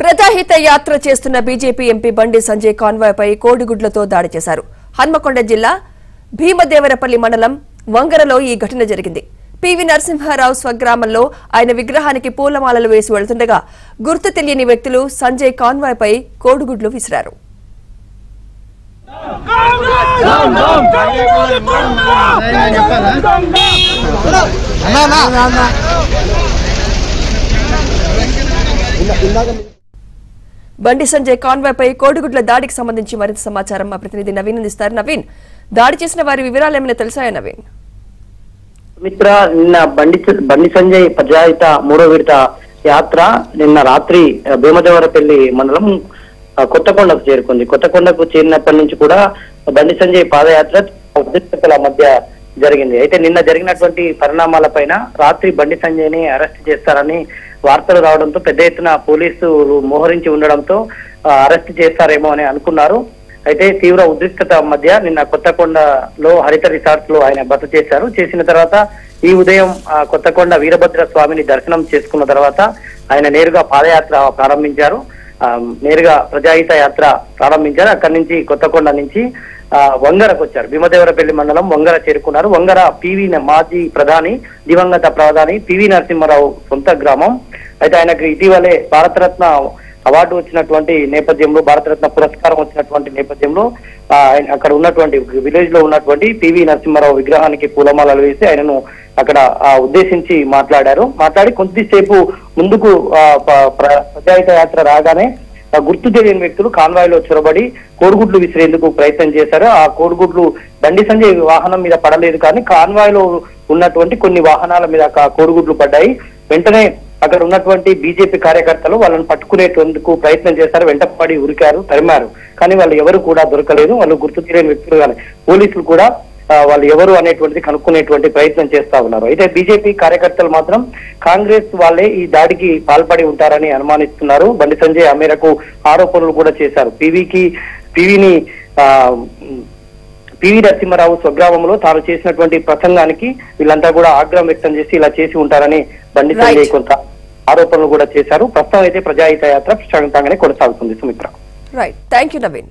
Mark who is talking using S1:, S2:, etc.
S1: ప్రజాహిత యాత్ర చేస్తున్న BJP MP Bandi Sanjay కాన్వాయ్పై కోడిగుడ్లతో దాడి చేశారు. హన్మకొండ జిల్లా భీమదేవరపల్లి మండలం వంగరలో ఈ ఘటన జరిగింది. పివి నరసింహారావు స్వగ్రామంలో ఆయన విగ్రహానికి పూలమాలలు వేసి వెళ్తుండగా గుర్తు తెలియని వ్యక్తులు సంజయ్ కాన్వాయ్పై కోడిగుడ్లు విసిరారు. బండి సంజయ్ కాన్వాయ్పై కోడిగుడ్ల దాడికి సంబంధించి మరింత సమాచారం మా ప్రతినిధి నవీన్ అందిస్తారు. నవీన్, దాడి చేసిన వారి వివరాలు ఏమైనా తెలుసాయా? నవీన్,
S2: మిత్ర, నిన్న బండి సంజయ్ ప్రజాహిత మూడో విడత యాత్ర నిన్న రాత్రి భీమదేవరపల్లి మండలం కొత్తకొండకు చేరుకుంది. కొత్తకొండకు చేరినప్పటి నుంచి కూడా బండి సంజయ్ పాదయాత్ర ఉద్రిక్తతల మధ్య జరిగింది. అయితే నిన్న జరిగినటువంటి పరిణామాలపైన రాత్రి బండి సంజయ్ ని అరెస్ట్ చేస్తారని వార్తలు రావడంతో పెద్ద ఎత్తున పోలీసులు మోహరించి ఉండడంతో అరెస్ట్ చేస్తారేమో అని అనుకున్నారు. అయితే తీవ్ర ఉద్రిక్తత మధ్య నిన్న కొత్తకొండలో హరిత రిసార్ట్స్ లో ఆయన బస చేశారు. చేసిన తర్వాత ఈ ఉదయం కొత్తకొండ వీరభద్ర స్వామిని దర్శనం చేసుకున్న తర్వాత ఆయన నేరుగా పాదయాత్ర ప్రారంభించారు. నేరుగా ప్రజాహిత యాత్ర ప్రారంభించారు. అక్కడి నుంచి కొత్తకొండ నుంచి వంగరకు వచ్చారు. భీమదేవరపల్లి మండలం వంగర చేరుకున్నారు. వంగర మాజీ ప్రధాని దివంగత ప్రధాని పివి నరసింహారావు సొంత గ్రామం. అయితే ఆయనకు ఇటీవలే భారతరత్న అవార్డు వచ్చినటువంటి నేపథ్యంలో, భారతరత్న పురస్కారం వచ్చినటువంటి నేపథ్యంలో అక్కడ ఉన్నటువంటి విలేజ్ లో ఉన్నటువంటి పివి నరసింహారావు విగ్రహానికి పూలమాలలు వేసి ఆయనను అక్కడ ఉద్దేశించి మాట్లాడి కొద్దిసేపు ముందుకు ప్రజాహిత యాత్ర రాగానే గుర్తు తెలియని వ్యక్తులు కాన్వాయ్ లో చొరబడి కోడిగుడ్లు విసిరేందుకు ప్రయత్నం చేశారు. ఆ కోడిగుడ్లు బండి సంజయ్ వాహనం మీద పడలేదు, కానీ కాన్వాయ్ లో ఉన్నటువంటి కొన్ని వాహనాల మీద కోడిగుడ్లు పడ్డాయి. వెంటనే అక్కడ ఉన్నటువంటి బీజేపీ కార్యకర్తలు వాళ్ళని పట్టుకునేందుకు ప్రయత్నం చేశారు. వెంటపడి ఉరికారు, తరిమారు. కానీ వాళ్ళు ఎవరు కూడా దొరకలేదు. వాళ్ళు గుర్తు తెలియని వ్యక్తులు కానీ పోలీసులు కూడా వాళ్ళు ఎవరు అనేటువంటిది కనుక్కునేటువంటి ప్రయత్నం చేస్తా ఉన్నారు. అయితే బీజేపీ కార్యకర్తలు మాత్రం కాంగ్రెస్ వాళ్ళే ఈ దాడికి పాల్పడి ఉంటారని అనుమానిస్తున్నారు. బండి సంజయ్ ఆ మేరకు ఆరోపణలు కూడా చేశారు. పివి నరసింహారావు స్వగ్రామంలో తాను చేసినటువంటి ప్రసంగానికి వీళ్ళంతా కూడా ఆగ్రహం వ్యక్తం చేసి ఇలా చేసి ఉంటారని బండి సంజయ్ కొంత ఆరోపణలు కూడా చేశారు. ప్రస్తుతం అయితే ప్రజాహిత యాత్ర ప్రశాంతంగానే కొనసాగుతుంది. Sumitra,
S1: right, thank you Naveen.